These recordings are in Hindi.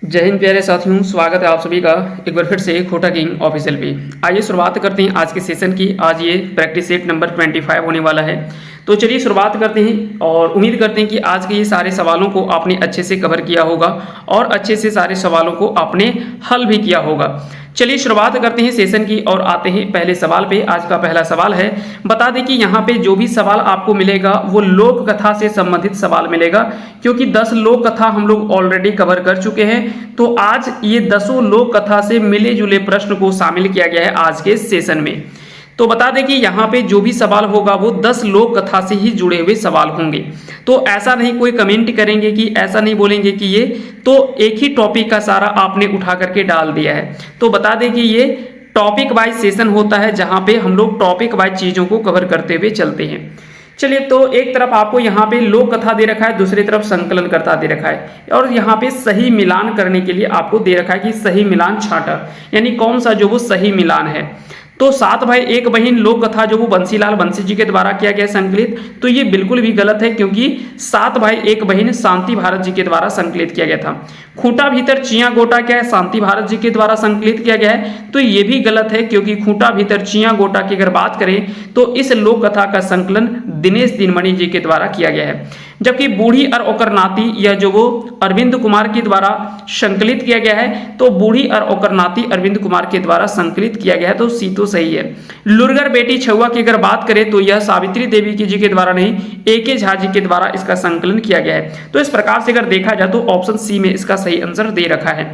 जय हिंद प्यारे साथियों, स्वागत है आप सभी का एक बार फिर से खोटा किंग ऑफिशियल पे। आइए शुरुआत करते हैं आज के सेशन की। आज ये प्रैक्टिस सेट नंबर 25 होने वाला है। तो चलिए शुरुआत करते हैं और उम्मीद करते हैं कि आज के ये सारे सवालों को आपने अच्छे से कवर किया होगा और अच्छे से सारे सवालों को आपने हल भी किया होगा। चलिए शुरुआत करते हैं सेशन की और आते हैं पहले सवाल पे। आज का पहला सवाल है, बता दें कि यहाँ पे जो भी सवाल आपको मिलेगा वो लोक कथा से संबंधित सवाल मिलेगा, क्योंकि 10 लोक कथा हम लोग ऑलरेडी कवर कर चुके हैं। तो आज ये 10 लोक कथा से मिले जुले प्रश्न को शामिल किया गया है आज के सेशन में। तो बता दें कि यहाँ पे जो भी सवाल होगा वो 10 लोक कथा से ही जुड़े हुए सवाल होंगे। तो ऐसा नहीं कोई कमेंट करेंगे कि ऐसा नहीं बोलेंगे कि ये तो एक ही टॉपिक का सारा आपने उठा करके डाल दिया है। तो बता दें कि ये टॉपिक वाइज सेशन होता है, जहाँ पे हम लोग टॉपिक वाइज चीज़ों को कवर करते हुए चलते हैं। चलिए, तो एक तरफ आपको यहाँ पे लोक कथा दे रखा है, दूसरी तरफ संकलन करता दे रखा है, और यहाँ पे सही मिलान करने के लिए आपको दे रखा है कि सही मिलान छांटा, यानी कौन सा जो वो सही मिलान है। तो 7 भाई 1 बहन लोक कथा जो वो बंसीलाल बंसी जी के द्वारा किया गया संकलित, तो ये बिल्कुल भी गलत है, क्योंकि 7 भाई 1 बहन शांति भारत जी के द्वारा संकलित किया गया था। खूंटा भीतर चिया गोटा क्या है, शांति भारत जी के द्वारा संकलित किया गया है, तो ये भी गलत है, क्योंकि खूंटा भीतर चिया गोटा की अगर बात करें तो इस लोक कथा का संकलन दिनेश दिनमणि जी के द्वारा किया गया है। जबकि बूढ़ी और ओकर नाती यह जो वो अरविंद कुमार के द्वारा संकलित किया गया है, तो बूढ़ी और ओकर नाती अरविंद कुमार के द्वारा संकलित किया गया है, तो सी तो सही है। लुरगर बेटी छुआ की अगर बात करें तो यह सावित्री देवी की जी के द्वारा नहीं, A.K. झा जी के द्वारा इसका संकलन किया गया है। तो इस प्रकार से अगर देखा जाए तो ऑप्शन सी में इसका सही आंसर दे रखा है।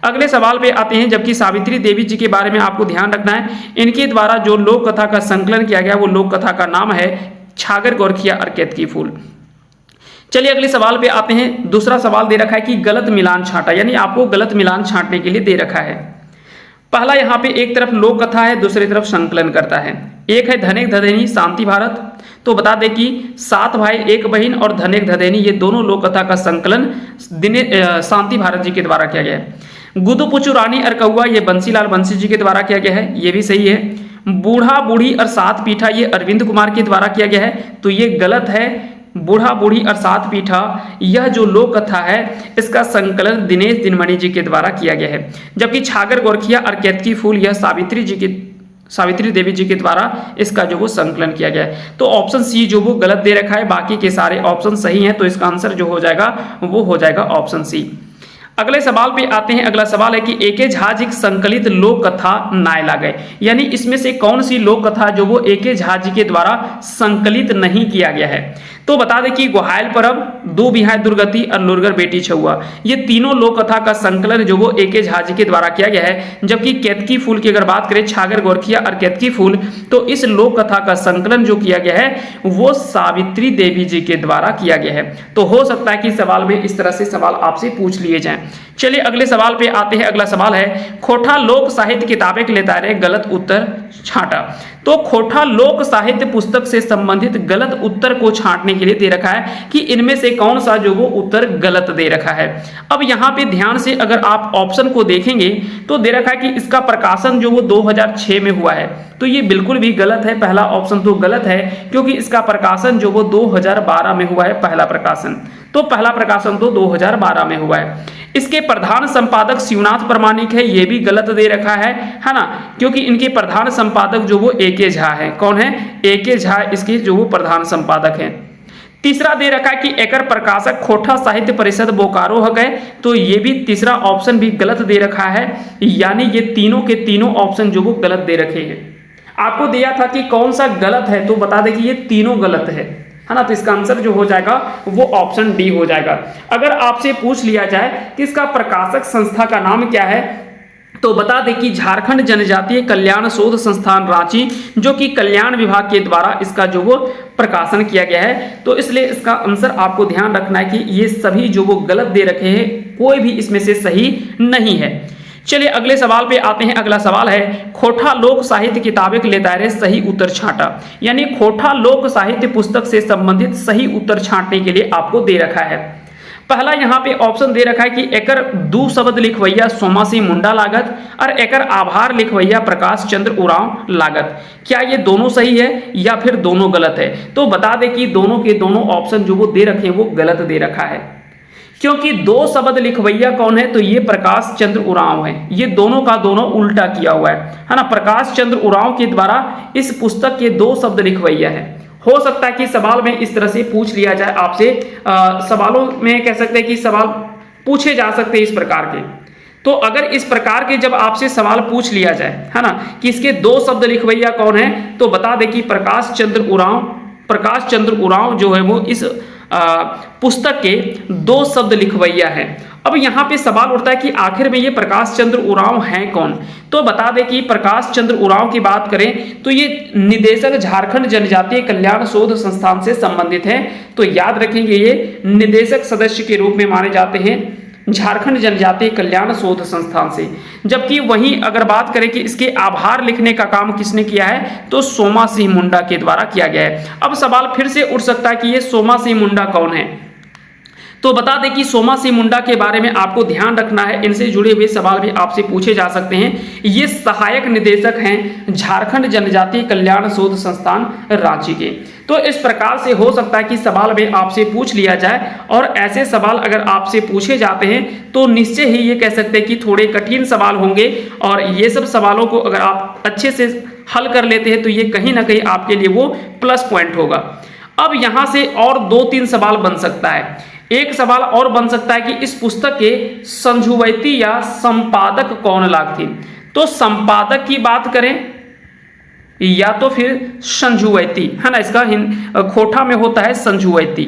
अगले सवाल पे आते हैं। जबकि सावित्री देवी जी के बारे में आपको ध्यान रखना है, इनके द्वारा जो लोक कथा का संकलन किया गया वो लोक कथा का नाम है छागर गोरखिया और केतकी फूल। चलिए अगले सवाल पे आते हैं। दूसरा सवाल दे रखा है कि गलत मिलान छांटा, यानी आपको गलत मिलान छांटने के लिए दे रखा है। पहला यहाँ पे एक तरफ लोक कथा है, दूसरी तरफ संकलन करता है। एक है धनेक धदेनी शांति भारत, तो बता दें कि 7 भाई 1 बहन और धनेक धदेनी ये दोनों लोक कथा का संकलन शांति भारत जी के द्वारा किया गया है। गुदु पुचु रानी और कौआ ये बंसीलाल बंसी जी के द्वारा किया गया है, ये भी सही है। बूढ़ा बूढ़ी और 7 पीठा ये अरविंद कुमार के द्वारा किया गया है, तो ये गलत है। बूढ़ा बूढ़ी और 7 पीठा यह जो लोक कथा है इसका संकलन दिनेश दिनमणि जी के द्वारा किया गया है। जबकि छागर गोरखिया और केतकी फूल यह सावित्री देवी जी के द्वारा इसका जो वो संकलन किया गया है। तो ऑप्शन सी जो वो गलत दे रखा है, बाकी के सारे ऑप्शन सही हैं, तो इसका आंसर जो हो जाएगा वो हो जाएगा ऑप्शन सी। अगले सवाल पे आते हैं। अगला सवाल है कि A.K. झा जी संकलित लोक कथा नाय लागे, यानी इसमें से कौन सी लोक कथा जो वो A.K. झा जी के द्वारा संकलित नहीं किया गया है। तो बता दें कि गोहायल परब, दो बिहाय दुर्गति और लुरगर बेटी छुआ ये तीनों लोक कथा का संकलन जो वो A.K. झा जी के द्वारा किया गया है। जबकि केतकी फूल की अगर बात करें, छागर गोरखिया और केतकी फूल, तो इस लोक कथा का संकलन जो किया गया है वो सावित्री देवी जी के द्वारा किया गया है। तो हो सकता है कि सवाल में इस तरह से सवाल आपसे पूछ लिए जाएं। चलिए अगले सवाल पे आते हैं। अगला सवाल है, खोटा लोक साहित्य किताबें के लेता रहे गलत उत्तर छांटा। तो खोटा लोक साहित्य पुस्तक से संबंधित गलत उत्तर को छांटने के लिए दे रखा है कि इनमें से कौन सा जो वो उत्तर गलत दे रखा है। अब यहाँ पे ध्यान से अगर आप ऑप्शन को देखेंगे तो दे रखा है कि इसका प्रकाशन जो वो 2006 में हुआ है, तो ये बिल्कुल भी गलत है। पहला ऑप्शन तो गलत है, क्योंकि इसका प्रकाशन जो वो 2012 में हुआ है पहला प्रकाशन, तो पहला प्रकाशन तो 2012 में हुआ है। इसके प्रधान संपादक शिवनाथ प्रमाणिक है, ये भी गलत दे रखा है ना, क्योंकि इनके प्रधान संपादक जो वो A.K. झा है। कौन है? A.K. झा इसके जो वो प्रधान संपादक हैं। तीसरा दे रखा है कि एकर प्रकाशक खोटा साहित्य परिषद बोकारो है, तो ये भी तीसरा ऑप्शन भी गलत दे रखा है, यानी ये तीनों के तीनों ऑप्शन जो वो गलत दे रखे हैं। आपको दिया था कि कौन सा गलत है, तो बता दें कि ये तीनों गलत है ना, तो इसका आंसर जो हो जाएगा वो ऑप्शन डी हो जाएगा। अगर आपसे पूछ लिया जाए कि इसका प्रकाशक संस्था का नाम क्या है, तो बता दें कि झारखंड जनजातीय कल्याण शोध संस्थान रांची, जो कि कल्याण विभाग के द्वारा इसका जो वो प्रकाशन किया गया है। तो इसलिए इसका आंसर आपको ध्यान रखना है कि ये सभी जो वो गलत दे रखे हैं, कोई भी इसमें से सही नहीं है। चलिए अगले सवाल पे आते हैं। अगला सवाल है, खोटा लोक साहित्य किताबें के लिए दायरे सही उत्तर छांटा, यानी खोटा लोक साहित्य पुस्तक से संबंधित सही उत्तर छांटने के लिए आपको दे रखा है। पहला यहाँ पे ऑप्शन दे रखा है कि एकर दू शब्द लिखवैया सोमा सिंह मुंडा लागत और एकर आभार लिखवैया प्रकाश चंद्र उरांव लागत। क्या ये दोनों सही है या फिर दोनों गलत है? तो बता दें कि दोनों के दोनों ऑप्शन जो वो दे रखे हैं वो गलत दे रखा है। क्योंकि दो शब्द लिखवैया कौन है, तो ये प्रकाश चंद्र उरांव है। ये दोनों का दोनों उल्टा किया हुआ है ना। प्रकाश चंद्र उरांव के द्वारा इस पुस्तक के दो शब्द लिखवैया है। हो सकता है कि सवाल में इस तरह से पूछ लिया जाए आपसे, सवालों में कह सकते हैं कि सवाल पूछे जा सकते हैं इस प्रकार के। तो अगर इस प्रकार के जब आपसे सवाल पूछ लिया जाए, है ना, कि इसके दो शब्द लिखवैया कौन है, तो बता दें कि प्रकाश चंद्र उरांव जो है वो इस पुस्तक के दो शब्द लिखवैया है। अब यहाँ पे सवाल उठता है कि आखिर में ये प्रकाश चंद्र उरांव हैं कौन। तो बता दें कि प्रकाश चंद्र उरांव की बात करें तो ये निदेशक झारखंड जनजातीय कल्याण शोध संस्थान से संबंधित हैं। तो याद रखेंगे ये निदेशक सदस्य के रूप में माने जाते हैं झारखंड जनजातीय कल्याण शोध संस्थान से। जबकि वहीं अगर बात करें कि इसके आभार लिखने का काम किसने किया है, तो सोमा सिंह मुंडा के द्वारा किया गया है। अब सवाल फिर से उठ सकता है कि ये सोमा सिंह मुंडा कौन है। तो बता दें कि सोमा सिंह मुंडा के बारे में आपको ध्यान रखना है, इनसे जुड़े हुए सवाल भी आपसे पूछे जा सकते हैं। ये सहायक निदेशक हैं झारखंड जनजातीय कल्याण शोध संस्थान रांची के। तो इस प्रकार से हो सकता है कि सवाल में आपसे पूछ लिया जाए, और ऐसे सवाल अगर आपसे पूछे जाते हैं तो निश्चय ही ये कह सकते हैं कि थोड़े कठिन सवाल होंगे, और ये सब सवालों को अगर आप अच्छे से हल कर लेते हैं तो ये कहीं ना कहीं आपके लिए वो प्लस पॉइंट होगा। अब यहाँ से और 2-3 सवाल बन सकता है। एक सवाल और बन सकता है कि इस पुस्तक के संजुवैती या संपादक कौन लाग थे। तो संपादक की बात करें या तो फिर संजुवैती, है ना, इसका खोटा में होता है संजुवैती।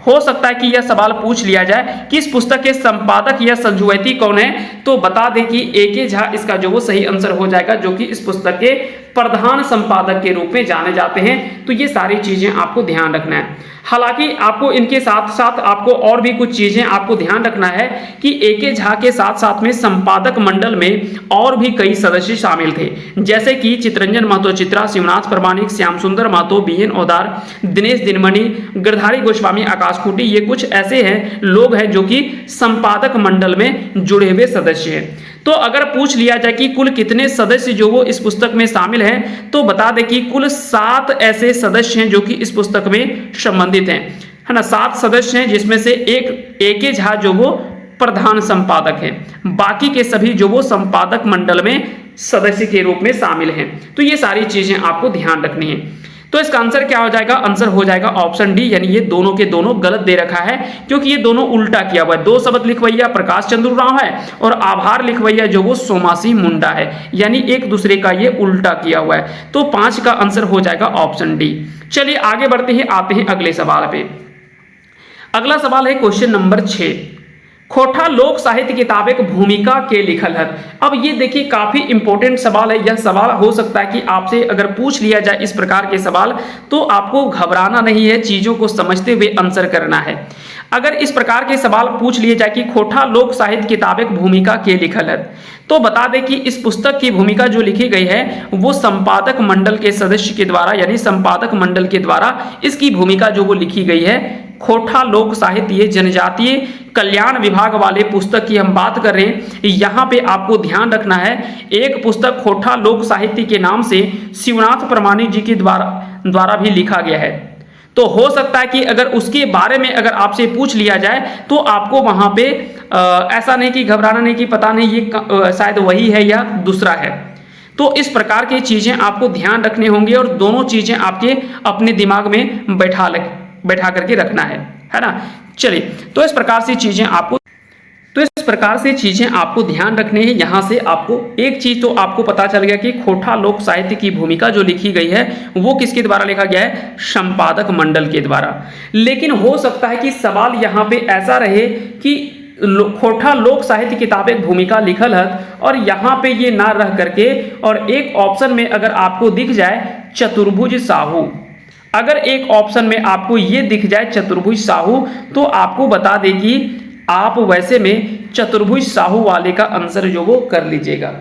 हो सकता है कि यह सवाल पूछ लिया जाए कि इस पुस्तक के संपादक या संजुवैती कौन है। तो बता दें कि ए.के. झा इसका जो वो सही आंसर हो जाएगा, जो कि इस पुस्तक के प्रधान संपादक के रूप में जाने जाते हैं। तो ये सारी चीजें आपको ध्यान रखना है। हालांकि आपको इनके साथ साथ आपको और भी कुछ चीजें आपको ध्यान रखना है कि ए.के. झा के साथ साथ में संपादक मंडल में और भी कई सदस्य शामिल थे, जैसे कि चितरंजन महतो चित्रा, शिवनाथ प्रमाणिक, श्याम सुंदर महतो, बी.एन. ओदार, दिनेश दिनमणि, गिरधारी गोस्वामी, आकाश खूंटी। ये कुछ ऐसे हैं लोग हैं जो कि संपादक मंडल में जुड़े हुए सदस्य हैं। तो अगर पूछ लिया जाए कि कुल कितने सदस्य जो वो इस पुस्तक में शामिल हैं, तो बता दें कि कुल 7 ऐसे सदस्य हैं जो कि इस पुस्तक में संबंधित हैं, है ना। 7 सदस्य हैं, जिसमें से एक ए.के. झा जो वो प्रधान संपादक है, बाकी के सभी जो वो संपादक मंडल में सदस्य के रूप में शामिल हैं। तो ये सारी चीजें आपको ध्यान रखनी है। तो इसका आंसर क्या हो जाएगा, आंसर हो जाएगा ऑप्शन डी, यानी ये दोनों के दोनों गलत दे रखा है, क्योंकि ये दोनों उल्टा किया हुआ है। दो शब्द लिखवैया प्रकाश चंद्र उरांव है और आभार लिखवैया जो वो सोमा सिंह मुंडा है, यानी एक दूसरे का ये उल्टा किया हुआ है। तो 5 का आंसर हो जाएगा ऑप्शन डी। चलिए आगे बढ़ते हैं, आते हैं अगले सवाल पे। अगला सवाल है क्वेश्चन नंबर 6, खोटा लोक साहित्य किताब एक भूमिका के लिखल है। अब ये देखिए काफी इंपॉर्टेंट सवाल है। यह सवाल हो सकता है कि आपसे अगर पूछ लिया जाए इस प्रकार के सवाल, तो आपको घबराना नहीं है, चीजों को समझते हुए आंसर करना है। अगर इस प्रकार के सवाल पूछ लिए जाए कि खोटा लोक साहित्य किताब एक भूमिका के लिखल है, तो बता दें कि इस पुस्तक की भूमिका जो लिखी गई है वो संपादक मंडल के सदस्य के द्वारा, यानी संपादक मंडल के द्वारा इसकी भूमिका जो वो लिखी गई है। खोटा लोक साहित्य जनजातीय कल्याण विभाग वाले पुस्तक की हम बात कर रहे हैं। यहाँ पे आपको ध्यान रखना है, एक पुस्तक खोटा लोक साहित्य के नाम से शिवनाथ प्रमाणिक जी के द्वारा भी लिखा गया है। तो हो सकता है कि अगर उसके बारे में अगर आपसे पूछ लिया जाए तो आपको वहां पे ऐसा नहीं कि घबराना नहीं कि पता नहीं ये शायद वही है या दूसरा है। तो इस प्रकार की चीजें आपको ध्यान रखने होंगी और दोनों चीजें आपके अपने दिमाग में बैठा करके रखना है ना। चलिए, तो इस प्रकार से चीजें आपको ध्यान रखनी है। यहां से आपको एक चीज तो आपको पता चल गया कि खोटा लोक साहित्य की भूमिका जो लिखी गई है वो किसके द्वारा लिखा गया है, संपादक मंडल के द्वारा। लेकिन हो सकता है कि सवाल यहां पे ऐसा रहे कि खोटा लोक साहित्य किताब एक भूमिका लिखल है और यहाँ पे ये ना रह करके और एक ऑप्शन में अगर आपको दिख जाए चतुर्भुज साहू, अगर एक ऑप्शन में आपको ये दिख जाए चतुर्भुज साहू, तो आपको बता देगी आप वैसे में चतुर्भुज साहू वाले का आंसर जो वो कर लीजिएगा।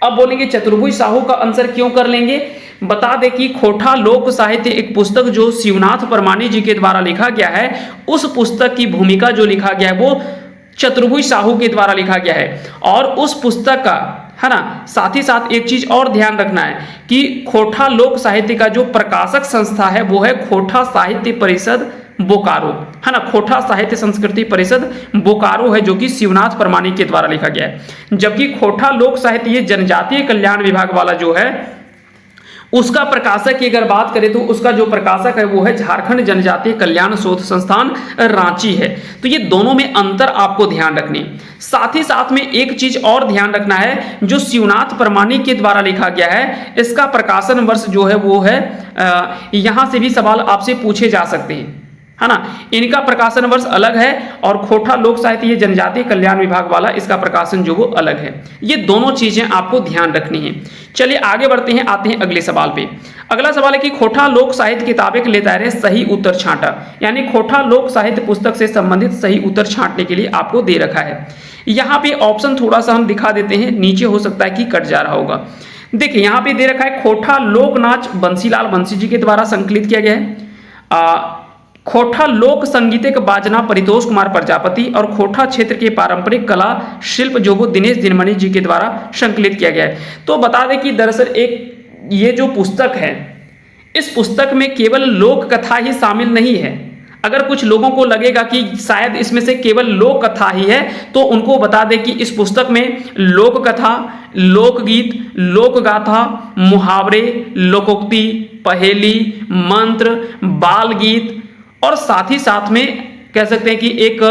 अब बोलेंगे चतुर्भुज साहू का आंसर क्यों कर लेंगे, बता दें कि खोटा लोक साहित्य एक पुस्तक जो शिवनाथ परमानी जी के द्वारा लिखा गया है, उस पुस्तक की भूमिका जो लिखा गया है वो चतुर्भुज साहू के द्वारा लिखा गया है। और उस पुस्तक का, है ना, साथ ही साथ एक चीज और ध्यान रखना है कि खोटा लोक साहित्य का जो प्रकाशक संस्था है वो है खोटा साहित्य परिषद बोकारो, है ना। खोटा साहित्य संस्कृति परिषद बोकारो है जो कि शिवनाथ परमाणिक के द्वारा लिखा गया है। जबकि खोटा लोक साहित्य ये जनजातीय कल्याण विभाग वाला जो है उसका प्रकाशक की अगर बात करें तो उसका जो प्रकाशक है वो है झारखंड जनजातीय कल्याण शोध संस्थान रांची है। तो ये दोनों में अंतर आपको ध्यान रखनी। साथ ही साथ में एक चीज और ध्यान रखना है, जो शिवनाथ परमाणिक के द्वारा लिखा गया है इसका प्रकाशन वर्ष जो है वो है यहां से भी सवाल आपसे पूछे जा सकते हैं, है ना। इनका प्रकाशन वर्ष अलग है और खोटा लोक साहित्य ये जनजातीय कल्याण विभाग वाला इसका प्रकाशन जो वो अलग है। ये दोनों चीजें आपको ध्यान रखनी है। चलिए आगे बढ़ते हैं, आते हैं अगले सवाल पे। अगला सवाल है कि खोटा लोक साहित्य किताबें के लेता है सही उत्तर छांटा, यानी खोटा लोक साहित्य पुस्तक से संबंधित सही उत्तर छांटने के लिए आपको दे रखा है। यहाँ पे ऑप्शन थोड़ा सा हम दिखा देते हैं, नीचे हो सकता है कि कट जा रहा होगा। देखिए यहाँ पे दे रखा है खोटा लोक नाच बंसीलाल बंसी जी के द्वारा संकलित किया गया है। खोटा लोक संगीतिक बाजना परितोष कुमार प्रजापति और खोटा क्षेत्र के पारंपरिक कला शिल्प जो वो दिनेश दिनमणि जी के द्वारा संकलित किया गया है। तो बता दें कि दरअसल एक ये जो पुस्तक है इस पुस्तक में केवल लोक कथा ही शामिल नहीं है। अगर कुछ लोगों को लगेगा कि शायद इसमें से केवल लोक कथा ही है तो उनको बता दें कि इस पुस्तक में लोक कथा, लोकगीत, लोक गाथा, मुहावरे, लोकोक्ति, पहेली, मंत्र, बाल गीत और साथ ही साथ में कह सकते हैं कि एक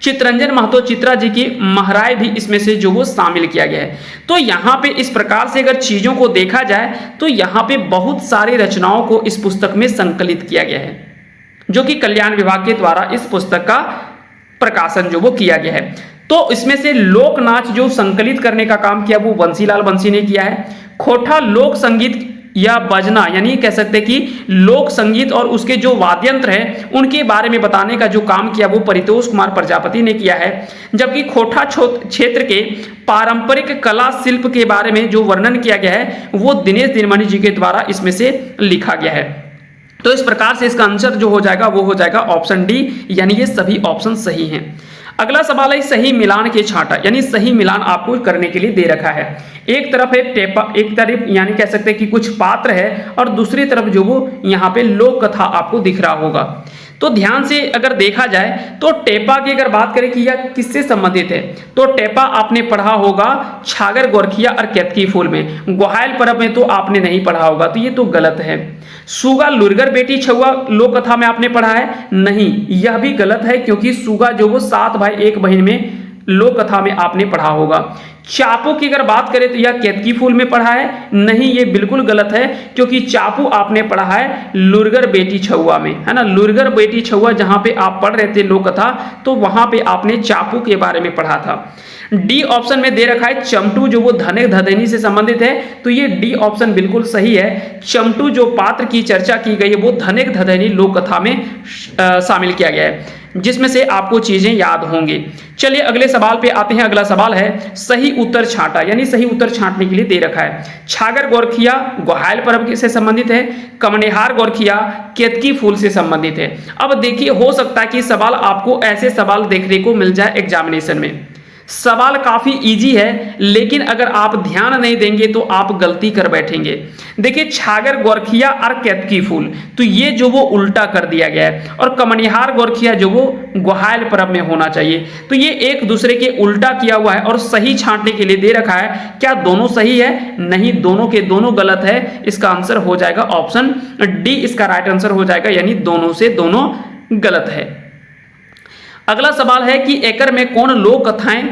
चित्रंजन महतो चित्रा जी की महाराय भी इसमें से जो वो शामिल किया गया है। तो यहाँ पे इस प्रकार से अगर चीजों को देखा जाए तो यहाँ पे बहुत सारी रचनाओं को इस पुस्तक में संकलित किया गया है जो कि कल्याण विभाग के द्वारा इस पुस्तक का प्रकाशन जो वो किया गया है। तो इसमें से लोक नाच जो संकलित करने का काम किया वो बंसीलाल बंसी ने किया है। खोटा लोक संगीत या बजना यानी कह सकते हैं कि लोक संगीत और उसके जो वाद्यंत्र हैं उनके बारे में बताने का जो काम किया वो परितोष कुमार प्रजापति ने किया है। जबकि खोटा क्षेत्र के पारंपरिक कला शिल्प के बारे में जो वर्णन किया गया है वो दिनेश दिनमणि जी के द्वारा इसमें से लिखा गया है। तो इस प्रकार से इसका आंसर जो हो जाएगा वो हो जाएगा ऑप्शन डी, यानी ये सभी ऑप्शन सही हैं। अगला सवाल है सही मिलान के छांटा, यानी सही मिलान आपको करने के लिए दे रखा है। एक तरफ है टेपा, एक तरफ यानी कह सकते हैं कि कुछ पात्र है और दूसरी तरफ जो वो यहाँ पे लोक कथा आपको दिख रहा होगा। तो ध्यान से अगर देखा जाए तो टेपा की अगर बात करें कि यह किससे संबंधित है तो टेपा आपने पढ़ा होगा छागर गोरखिया और केतकी फूल में, ग्वाहाल पर्व में तो आपने नहीं पढ़ा होगा, तो ये तो गलत है। सुगा लुरगर बेटी छुआ लोक कथा में आपने पढ़ा है, नहीं, यह भी गलत है क्योंकि सुगा जो वो 7 भाई 1 बहन में लोक कथा में आपने पढ़ा होगा। चापू की अगर बात करें तो यह केतकी फूल में पढ़ा है, नहीं, ये बिल्कुल गलत है क्योंकि चापू आपने पढ़ा है लुरगर बेटी छुआ में, है ना। लुरगर बेटी छुआ जहां पे आप पढ़ रहे थे लोक कथा तो वहां पे आपने चापू के बारे में पढ़ा था। डी ऑप्शन में दे रखा है चमटू जो वो धनिक धधनी से संबंधित है, तो ये डी ऑप्शन बिल्कुल सही है। चमटू जो पात्र की चर्चा की गई है वो धनिक धधनी लोक कथा में शामिल किया गया है, जिसमें से आपको चीजें याद होंगी। चलिए अगले सवाल पे आते हैं। अगला सवाल है सही उत्तर छांटा, यानी सही उत्तर छांटने के लिए दे रखा है छागर गोरखिया ग्वाहाल पर्व से संबंधित है, कमनेहार गोरखिया केतकी फूल से संबंधित है। अब देखिए हो सकता है कि सवाल आपको ऐसे सवाल देखने को मिल जाए एग्जामिनेशन में। सवाल काफी इजी है लेकिन अगर आप ध्यान नहीं देंगे तो आप गलती कर बैठेंगे। देखिए छागर गोरखिया और केतकी फूल, तो ये जो वो उल्टा कर दिया गया है और कमनिहार गोरखिया जो वो ग्वाहाल पर्व में होना चाहिए, तो ये एक दूसरे के उल्टा किया हुआ है और सही छांटने के लिए दे रखा है। क्या दोनों सही है? नहीं, दोनों के दोनों गलत है। इसका आंसर हो जाएगा ऑप्शन डी, इसका राइट आंसर हो जाएगा, यानी दोनों से दोनों गलत है। अगला सवाल है कि एकर में कौन लोक कथाएं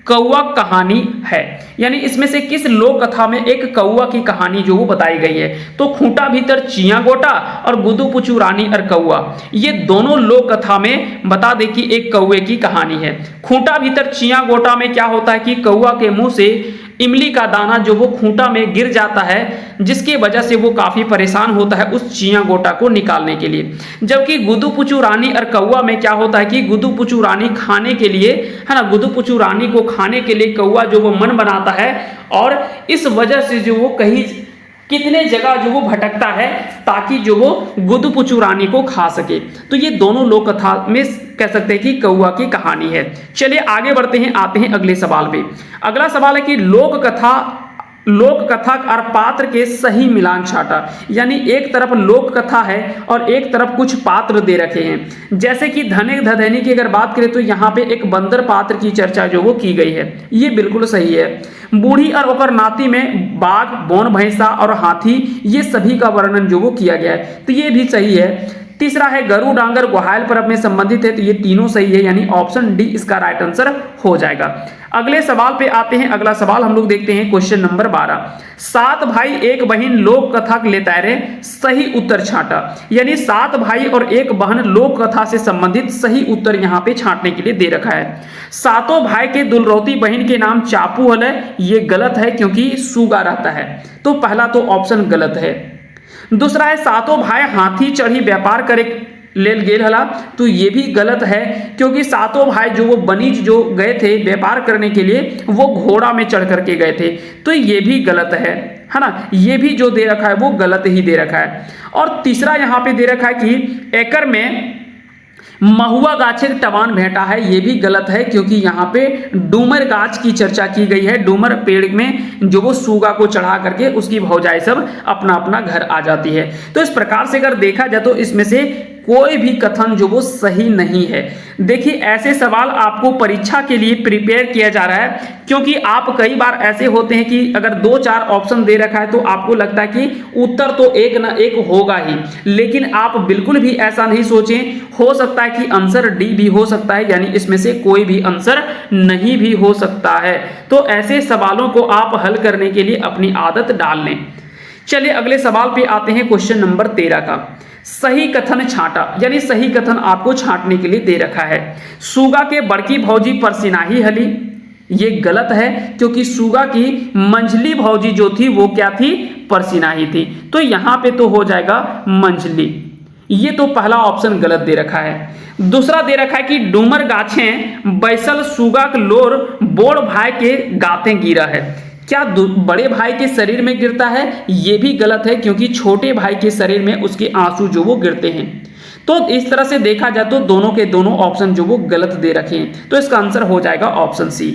कौआ कहानी है, यानी इसमें से किस लोक कथा में एक कौआ की कहानी जो वो बताई गई है। तो खूंटा भीतर चिया गोटा और गुदू पुचू रानी और कौआ, ये दोनों लोक कथा में बता दे कि एक कौए की कहानी है। खूंटा भीतर चिया गोटा में क्या होता है कि कौआ के मुंह से इमली का दाना जो वो खूंटा में गिर जाता है, जिसकी वजह से वो काफी परेशान होता है उस चिया गोटा को निकालने के लिए। जबकि गुदू पुचू रानी और कौआ में क्या होता है कि गुदू पुचू रानी खाने के लिए, है ना, गुदू पुचू रानी को खाने के लिए कौआ जो वो मन बनाता है और इस वजह से जो वो कहीं कितने जगह जो वो भटकता है ताकि जो वो गुदू पुचू रानी को खा सके। तो ये दोनों लोक कथा में कह सकते हैं कि कौआ की कहानी है। चलिए आगे बढ़ते हैं, आते हैं अगले सवाल पे। अगला सवाल है कि लोक कथा लोक कथा और पात्र के सही मिलान छाटा, यानी एक तरफ लोक कथा है और एक तरफ कुछ पात्र दे रखे हैं। जैसे कि धनिक धधैनी की अगर बात करें तो यहाँ पे एक बंदर पात्र की चर्चा जो वो की गई है, ये बिल्कुल सही है। बूढ़ी और ओकर नाती में बाघ, बोन भैंसा और हाथी, ये सभी का वर्णन जो वो किया गया है, तो ये भी सही है। तीसरा है गरु डांगर ग्वाहाल पर्व में संबंधित है, तो ये तीनों सही है, यानी ऑप्शन डी इसका राइट आंसर हो जाएगा। अगले सवाल पे आते हैं। अगला सवाल हम लोग देखते हैं क्वेश्चन नंबर 12। 7 भाई एक बहन लोक कथा ले तैरे, सही उत्तर छाटा, यानी 7 भाई और एक बहन लोक कथा से संबंधित सही उत्तर यहाँ पे छांटने के लिए दे रखा है। सातों भाई के दुलरौती बहन के नाम चापू हल है, ये गलत है क्योंकि सूगा रहता है, तो पहला तो ऑप्शन गलत है। दूसरा है सातों भाई हाथी चढ़ी व्यापार करे लेल गेल हला, तो ये भी गलत है क्योंकि सातों भाई जो वो बनीज जो गए थे व्यापार करने के लिए वो घोड़ा में चढ़ करके गए थे, तो ये भी गलत है ना। ये भी जो दे रखा है वो गलत ही दे रखा है। और तीसरा यहाँ पे दे रखा है कि एकर में महुआ गाछे टवान भेंटा है, ये भी गलत है क्योंकि यहाँ पे डूमर गाछ की चर्चा की गई है। डूमर पेड़ में जो वो सूगा को चढ़ा करके उसकी भौजाई सब अपना अपना घर आ जाती है। तो इस प्रकार से अगर देखा जाए तो इसमें से कोई भी कथन जो वो सही नहीं है। देखिए ऐसे सवाल आपको परीक्षा के लिए प्रिपेयर किया जा रहा है, क्योंकि आप कई बार ऐसे होते हैं कि अगर 2-4 ऑप्शन दे रखा है तो आपको लगता है कि उत्तर तो एक ना एक होगा ही, लेकिन आप बिल्कुल भी ऐसा नहीं सोचें। हो सकता है कि आंसर डी भी हो सकता है, यानी इसमें से कोई भी आंसर नहीं भी हो सकता है। तो ऐसे सवालों को आप हल करने के लिए अपनी आदत डाल लें। चलिए अगले सवाल पे आते हैं, क्वेश्चन नंबर 13 का। सही कथन छांटा, यानी सही कथन आपको छांटने के लिए दे रखा है। सूगा के बड़की भौजी परसिनाही हली, ये गलत है क्योंकि सूगा की मंझली भौजी जो थी वो क्या थी, परसिनाही थी, तो यहां पे तो हो जाएगा मंझली। ये तो पहला ऑप्शन गलत दे रखा है। दूसरा दे रखा है कि डूमर गाछें बैसल सूगा के लोर बोड़ भाई के गाते गिरा है, क्या बड़े भाई के शरीर में गिरता है, ये भी गलत है क्योंकि छोटे भाई के शरीर में उसके आंसू जो वो गिरते हैं। तो इस तरह से देखा जाए तो दोनों के दोनों ऑप्शन जो वो गलत दे रखे हैं, तो इसका आंसर हो जाएगा ऑप्शन सी।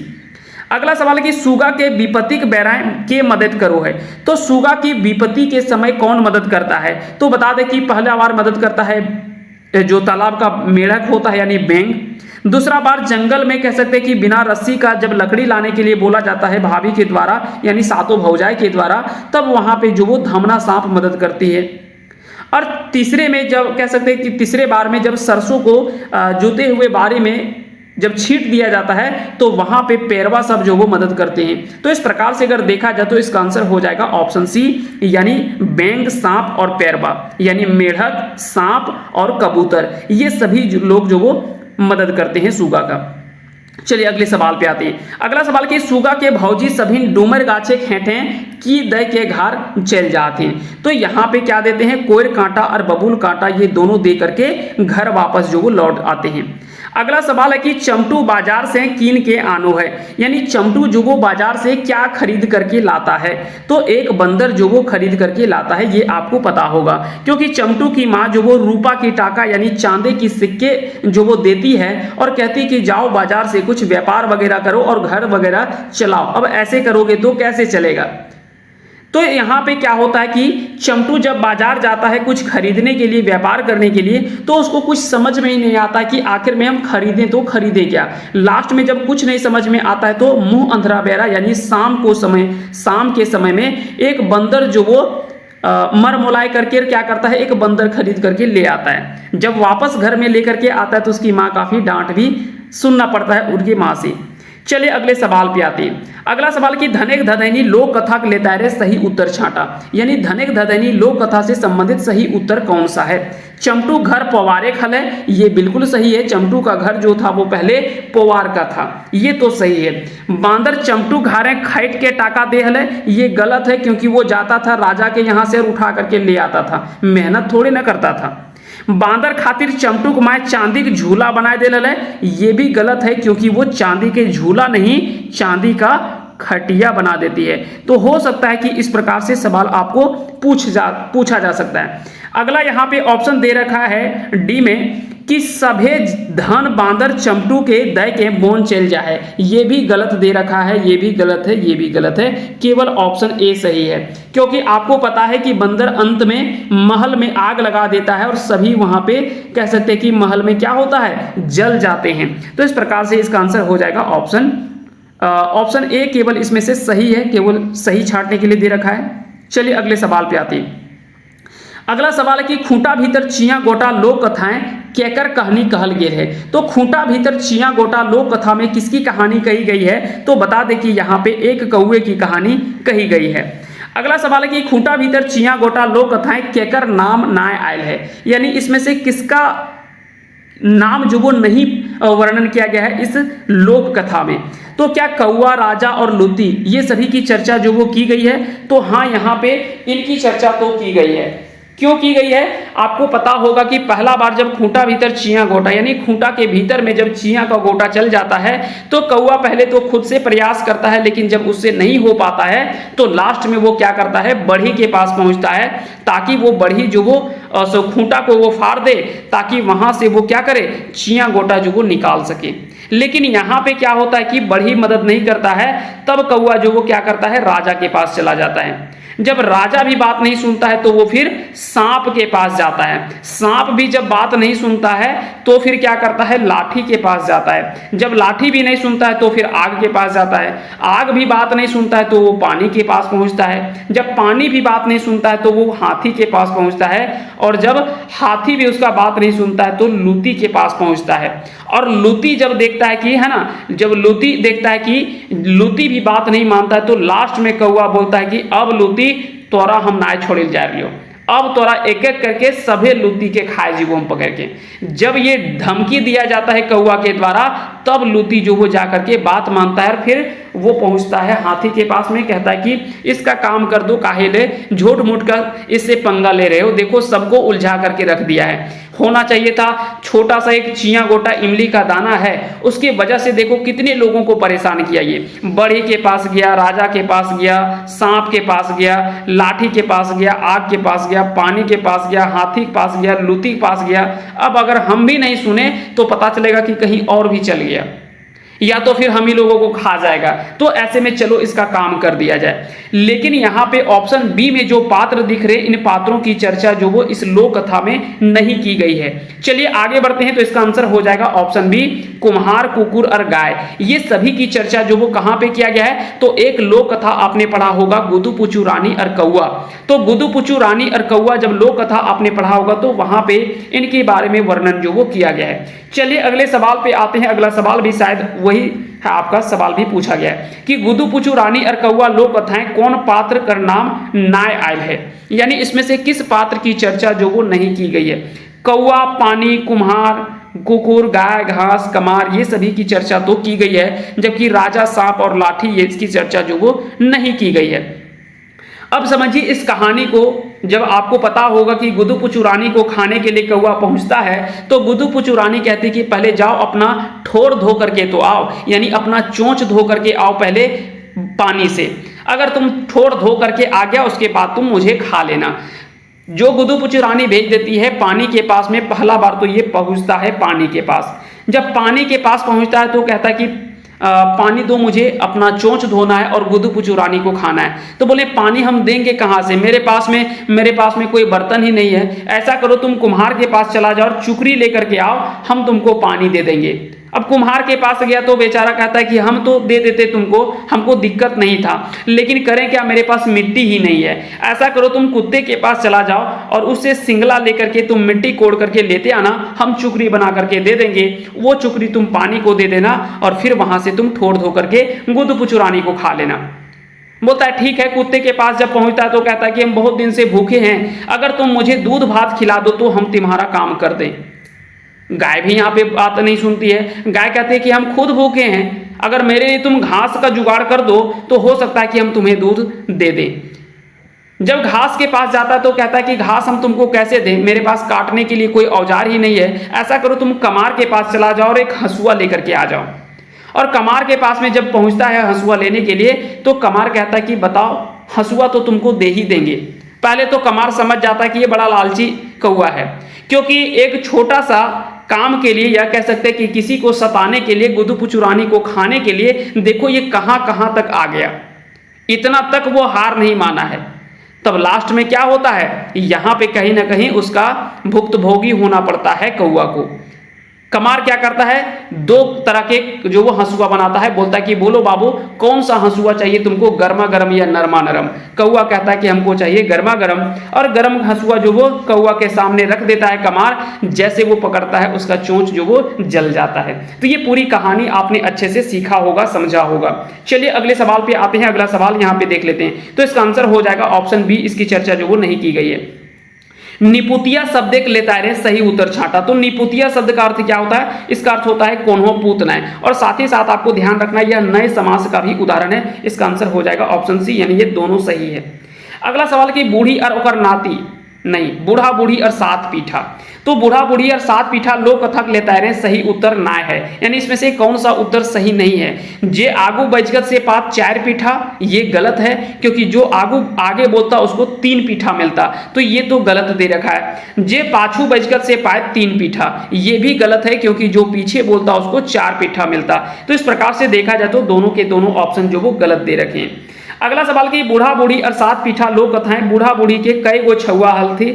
अगला सवाल है कि सूगा के विपत्तिक बैराएं के मदद करो है, तो सूगा की विपत्ति के समय कौन मदद करता है, तो बता दें कि पहला बार मदद करता है जो तालाब का मेढक होता है यानी बैंग। दूसरा बार जंगल में कह सकते हैं कि बिना रस्सी का जब लकड़ी लाने के लिए बोला जाता है भाभी के द्वारा यानी सातों भौजाई के द्वारा, तब वहां पे जो वो धमना सांप मदद करती है। और तीसरे में जब कह सकते हैं कि तीसरे बार में जब सरसों को जोते हुए बारी में जब छींट दिया जाता है तो वहां पे पेरवा सब जो वो मदद करते हैं। तो इस प्रकार से अगर देखा जाए तो इसका आंसर हो जाएगा ऑप्शन सी, यानी बैंग, सांप और पेरवा, यानी मेढक, सांप और कबूतर, ये सभी लोग जो वो मदद करते हैं सूगा का। चलिए अगले सवाल पे आते हैं। अगला सवाल कि सूगा के भौजी सभी डूमर गाछे खेटे की दय के घर चल जाते हैं, तो यहाँ पे क्या देते हैं, कोयर कांटा और बबूल कांटा, ये दोनों दे करके घर वापस जो वो लौट आते हैं। अगला सवाल है कि चमटू बाजार से कीन के आनो है, यानी चमटू जो वो बाजार से क्या खरीद करके लाता है, तो एक बंदर जो वो खरीद करके लाता है, ये आपको पता होगा क्योंकि चमटू की माँ जो वो रूपा की टाका यानी चांदी की सिक्के जो वो देती है और कहती कि जाओ बाजार से कुछ व्यापार वगैरह करो और घर वगैरह चलाओ। अब ऐसे करोगे तो कैसे चलेगा। तो यहाँ पे क्या होता है कि चमटू जब बाजार जाता है कुछ खरीदने के लिए, व्यापार करने के लिए, तो उसको कुछ समझ में ही नहीं आता कि आखिर में हम खरीदें तो खरीदें क्या। लास्ट में जब कुछ नहीं समझ में आता है तो मुंह अंधेरा बेरा यानी शाम के समय में एक बंदर जो वो मर मोलाई करके क्या करता है, एक बंदर खरीद करके ले आता है। जब वापस घर में लेकर के आता है तो उसकी माँ काफी डांट भी सुनना पड़ता है उनकी माँ से। चलिए अगले सवाल पे आते हैं। अगला सवाल कि धनिक धदैनी लोक कथा के लेता है सही उत्तर छाटा, यानी धनिक धदैनी लोक कथा से संबंधित सही उत्तर कौन सा है। चमटू घर पोवारे खल है, ये बिल्कुल सही है। चमटू का घर जो था वो पहले पोवार का था, ये तो सही है। बांदर चमटू घारे खैट के टाका दे हल है, ये गलत है क्योंकि वो जाता था राजा के यहाँ से उठा करके ले आता था, मेहनत थोड़ी ना करता था। बांदर खातिर चमटू माए चांदी के झूला बनाए दे है, ये भी गलत है क्योंकि वो चांदी के झूला नहीं चांदी का खटिया बना देती है। तो हो सकता है कि इस प्रकार से सवाल आपको पूछा जा सकता है। अगला यहाँ पे ऑप्शन दे रखा है डी में कि सभे धन बांदर चमटू के दय के बोन चल जाए। ये भी गलत दे रखा है, ये भी गलत है, ये भी गलत है। केवल ऑप्शन ए सही है, क्योंकि आपको पता है कि बंदर अंत में महल में आग लगा देता है और सभी वहां पे कह सकते हैं कि महल में क्या होता है, जल जाते हैं। तो इस प्रकार से इसका आंसर हो जाएगा ऑप्शन ए केवल इसमें से सही है, केवल सही छांटने के लिए दे रखा है। चलिए अगले सवाल पे आते हैं। अगला सवाल है कि खूंटा भीतर चिया गोटा लोक कथाएं केकर कहानी कहल गेल है। तो खूंटा भीतर चिया गोटा लोक कथा में किसकी कहानी कही गई है, तो बता दें कि यहाँ पे एक कौवे की कहानी कही गई है। अगला सवाल है कि खूंटा भीतर चिया गोटा लोक कथाएं केकर नाम नाय आयल है, यानी इसमें से किसका नाम जो वो नहीं वर्णन किया गया है इस लोक कथा में। तो क्या कौआ, राजा और लूती ये सभी की चर्चा जो वो की गई है, तो हाँ यहाँ पे इनकी चर्चा तो की गई है। क्यों की गई है, आपको पता होगा कि पहला बार जब खूंटा भीतर चिया गोटा यानी खूंटा के भीतर में जब चिया का गोटा चल जाता है तो कौआ पहले तो खुद से प्रयास करता है, लेकिन जब उससे नहीं हो पाता है तो लास्ट में वो क्या करता है, बढ़ी के पास पहुंचता है ताकि वो बढ़ी जो वो खूंटा को वो फाड़ दे ताकि वहां से वो क्या करे, चिया गोटा जो वो निकाल सके। लेकिन यहाँ पे क्या होता है कि बढ़ी मदद नहीं करता है, तब कौआ जो वो क्या करता है, राजा के पास चला जाता है। जब राजा भी बात नहीं सुनता है तो वो फिर सांप के पास जाता है। सांप भी जब बात नहीं सुनता है तो फिर क्या करता है, लाठी के पास जाता है। जब लाठी भी नहीं सुनता है तो फिर आग के पास जाता है। आग भी बात नहीं सुनता है तो वो पानी के पास पहुंचता है। जब पानी भी बात नहीं सुनता है तो वो हाथी के पास पहुंचता है। और जब हाथी भी उसका बात नहीं सुनता है तो लूती के पास पहुंचता है। और लूती जब देखता है कि है ना, जब लूती देखता है कि लूती भी बात नहीं मानता है तो लास्ट में कौआ बोलता है कि अब लूती तोरा हम नाय छोड़े जा रही हो, अब तोरा एक एक करके सभे लूती के खाए जीवो हम पकड़ के। जब ये धमकी दिया जाता है कौआ के द्वारा तब लूती जो वो जाकर के बात मानता है। फिर वो पहुंचता है हाथी के पास में, कहता है कि इसका काम कर दो, काहे ले झूठ मूठ कर इससे पंगा ले रहे हो, देखो सबको उलझा करके रख दिया है। होना चाहिए था छोटा सा एक चिया गोटा इमली का दाना है, उसके वजह से देखो कितने लोगों को परेशान किया। ये बढ़ी के पास गया, राजा के पास गया, सांप के पास गया, लाठी के पास गया, आग के पास गया, पानी के पास गया, हाथी के पास गया, लूती के पास गया। अब अगर हम भी नहीं सुने तो पता चलेगा कि कहीं और भी चल गया, या तो फिर हम ही लोगों को खा जाएगा। तो ऐसे में चलो इसका काम कर दिया जाए। लेकिन यहाँ पे ऑप्शन बी में जो पात्र दिख रहे, इन पात्रों की चर्चा जो वो इस लोक कथा में नहीं की गई है। चलिए आगे बढ़ते हैं। तो इसका आंसर हो जाएगा ऑप्शन बी, कुम्हार, कुकुर और गाय। ये सभी की चर्चा जो वो कहाँ पे किया गया है, तो एक लोक कथा आपने पढ़ा होगा गुदु पुचू रानी और कौआ। तो गुदु पुचू रानी और कौआ जब लोक कथा आपने पढ़ा होगा तो वहां पे इनके बारे में वर्णन जो वो किया गया है। चलिए अगले सवाल पे आते हैं। अगला सवाल भी शायद वही है, आपका सवाल भी पूछा गया है कि गुदु पुचू रानी और कौआ लोक कथाएं कौन पात्र का नाम नाय आयल है, यानी इसमें से किस पात्र की चर्चा जो वो नहीं की गई है। कौआ, पानी, कुम्हार, कुकुर, गाय, घास, कमार ये सभी की चर्चा तो की गई है, जबकि राजा, सांप और लाठी ये इसकी चर्चा जो वो नहीं की गई है। अब समझिए इस कहानी को, जब आपको पता होगा कि गुदु पुचू रानी को खाने के लिए कौआ पहुंचता है तो गुदु पुचू रानी कहती कि पहले जाओ अपना ठोर धो करके तो आओ, यानी अपना चोंच धो करके आओ पहले पानी से। अगर तुम ठोर धो करके आ गया उसके बाद तुम मुझे खा लेना। जो गुदु पुचू रानी भेज देती है पानी के पास में। पहला बार तो ये पहुंचता है पानी के पास। जब पानी के पास पहुंचता है तो कहता है कि पानी दो, मुझे अपना चोंच धोना है और गुदु पुचू रानी को खाना है। तो बोले पानी हम देंगे कहाँ से, मेरे पास में कोई बर्तन ही नहीं है। ऐसा करो तुम कुम्हार के पास चला जाओ और चुकरी लेकर के आओ, हम तुमको पानी दे देंगे। अब कुम्हार के पास गया तो बेचारा कहता है कि हम तो दे देते तुमको, हमको दिक्कत नहीं था, लेकिन करें क्या, मेरे पास मिट्टी ही नहीं है। ऐसा करो तुम कुत्ते के पास चला जाओ और उससे सिंगला लेकर के तुम मिट्टी कोड़ करके लेते आना, हम चुकरी बना करके दे देंगे। वो चुकरी तुम पानी को दे देना और फिर वहां से तुम ठोर धो करके गुदु पुचू रानी को खा लेना। बोलता है ठीक है। कुत्ते के पास जब पहुंचता है तो कहता है कि हम बहुत दिन से भूखे हैं, अगर तुम मुझे दूध भात खिला दो तो हम तुम्हारा काम कर दें। गाय भी यहाँ पे बात नहीं सुनती है। गाय कहती है कि हम खुद भूखे हैं, अगर मेरे लिए तुम घास का जुगाड़ कर दो तो हो सकता है कि हम तुम्हें दूध दे दें। जब घास के पास जाता है तो कहता है कि घास हम तुमको कैसे दें, मेरे पास काटने के लिए कोई औजार ही नहीं है। ऐसा करो तुम कमार के पास चला जाओ और एक हंसुआ लेकर के आ जाओ। और कमार के पास में जब पहुंचता है हंसुआ लेने के लिए तो कमार कहता है कि बताओ, हंसुआ तो तुमको दे ही देंगे। पहले तो कमार समझ जाता है कि ये बड़ा लालची कौवा है, क्योंकि एक छोटा सा काम के लिए या कह सकते हैं कि किसी को सताने के लिए, गुदुप चुरानी को खाने के लिए देखो ये कहां कहां तक आ गया, इतना तक वो हार नहीं माना है। तब लास्ट में क्या होता है, यहां पे कहीं ना कहीं उसका भुक्तभोगी होना पड़ता है कौवा को। कमार क्या करता है, दो तरह के जो वो हंसुआ बनाता है, बोलता है कि बोलो बाबू कौन सा हंसुआ चाहिए तुमको, गर्मा गर्म या नरमा नरम। कौवा कहता है कि हमको चाहिए गर्मा गर्म, और गर्म हंसुआ जो वो कौवा के सामने रख देता है कमार। जैसे वो पकड़ता है उसका चोंच जो वो जल जाता है। तो ये पूरी कहानी आपने अच्छे से सीखा होगा, समझा होगा। चलिए अगले सवाल पे आते हैं। अगला सवाल यहाँ पे देख लेते हैं। तो इसका आंसर हो जाएगा ऑप्शन बी, इसकी चर्चा जो वो नहीं की गई है। निपुतिया शब्द एक लेता है सही उत्तर छांटा। तो निपुतिया शब्द का अर्थ क्या होता है, इसका अर्थ होता है कोन्हो पूतनाय। और साथ ही साथ आपको ध्यान रखना यह नए समास का भी उदाहरण है। इसका आंसर हो जाएगा ऑप्शन सी, यानी ये दोनों सही है। अगला सवाल की बूढ़ी और ओकर नाती, नहीं, बूढ़ा बूढ़ी और सात पीठा। तो बूढ़ा बूढ़ी और सात पीठा लोक कथक लेता है सही उत्तर ना है, यानी इसमें से कौन सा उत्तर सही नहीं है। जे आगू बजगत से पात चार पीठा, ये गलत है, क्योंकि जो आगे बोलता उसको तीन पीठा मिलता, तो ये तो गलत दे रखा है। जे पाछू बजगत से पाए तीन पीठा, ये भी गलत है, क्योंकि जो पीछे बोलता उसको चार पीठा मिलता। तो इस प्रकार से देखा जाए तो दोनों के दोनों ऑप्शन जो वो गलत दे रखे हैं। अगला सवाल की बूढ़ा बूढ़ी और सात पीठा लोक कथाएं, बूढ़ा बूढ़ी के कई गो छुआ हल थे।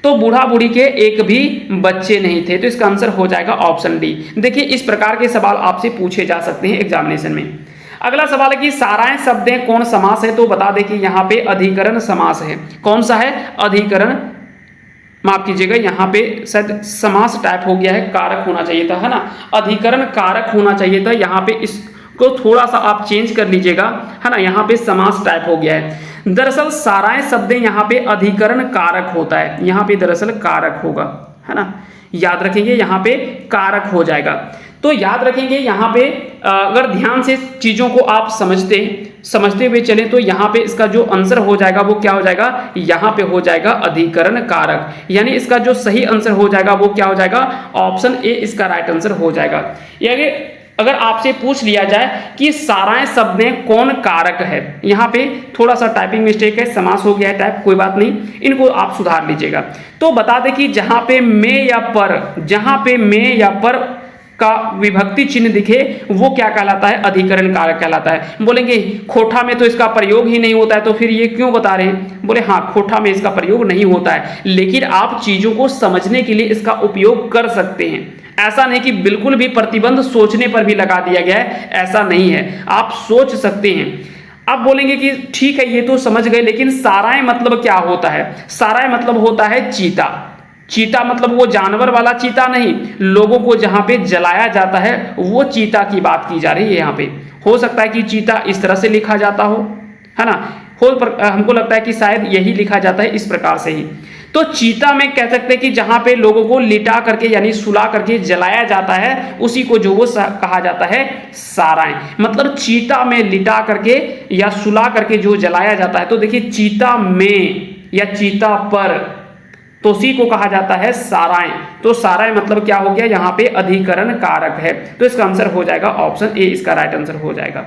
तो बूढ़ा बूढ़ी के एक भी बच्चे नहीं थे। तो इसका आंसर हो जाएगा ऑप्शन डी। देखिए इस प्रकार के सवाल आपसे पूछे जा सकते हैं एग्जामिनेशन में। अगला सवाल है कि साराएं शब्दें कौन समास है। तो बता दें कि यहाँ पे अधिकरण समास है। कौन सा है, अधिकरण, माफ कीजिएगा यहाँ पे शायद समास टाइप हो गया है, कारक होना चाहिए था, है ना, अधिकरण कारक होना चाहिए था। यहाँ पे इसको थोड़ा सा आप चेंज कर लीजिएगा, है ना, यहाँ पे समास टाइप हो गया है। दरअसल साराएं शब्दें यहाँ पे अधिकरण कारक होता है, यहाँ पे दरअसल कारक होगा, है ना, याद रखेंगे यहाँ पे कारक हो जाएगा। तो याद रखेंगे यहाँ पे अगर ध्यान से चीजों को आप समझते हुए चलें तो यहाँ पे इसका जो आंसर हो जाएगा वो क्या हो जाएगा, यहाँ पे हो जाएगा अधिकरण कारक, यानी इसका जो सही आंसर हो जाएगा वो क्या हो जाएगा, ऑप्शन ए इसका राइट आंसर हो जाएगा। यानी अगर आपसे पूछ लिया जाए कि साराएं शब्दें कौन कारक है, यहाँ पे थोड़ा सा टाइपिंग मिस्टेक है, समास हो गया है टाइप, कोई बात नहीं, इनको आप सुधार लीजिएगा। तो बता दें कि जहां पे में या पर का विभक्ति चिन्ह दिखे वो क्या कहलाता है, अधिकरण कारक कहलाता है। बोलेंगे खोठा में तो इसका प्रयोग ही नहीं होता है, तो फिर ये क्यों बता रहे हैं। बोले हाँ, खोठा में इसका प्रयोग नहीं होता है, लेकिन आप चीजों को समझने के लिए इसका उपयोग कर सकते हैं। ऐसा नहीं कि बिल्कुल भी प्रतिबंध सोचने पर भी लगा दिया गया है, ऐसा नहीं है, आप सोच सकते हैं। अब बोलेंगे कि ठीक है ये तो समझ गए, लेकिन साराएं मतलब क्या होता है। साराएं मतलब होता है चीता। चीता मतलब वो जानवर वाला चीता नहीं, लोगों को जहां पे जलाया जाता है वो चीता की बात की जा रही है यहाँ पे। हो सकता है कि चीता इस तरह से लिखा जाता हो, है ना, हमको लगता है कि शायद यही लिखा जाता है इस प्रकार से ही। तो चीता में कह सकते हैं कि जहां पे लोगों को लिटा करके यानी सुला करके जलाया जाता है उसी को जो वो कहा जाता है साराएं। मतलब चीता में लिटा करके या सुला करके जो जलाया जाता है, तो देखिए चीता में या चीता पर, तो उसी को कहा जाता है साराएं। तो साराएं मतलब क्या हो गया, यहाँ पे अधिकरण कारक है। तो इसका आंसर हो जाएगा ऑप्शन ए, इसका राइट आंसर हो जाएगा।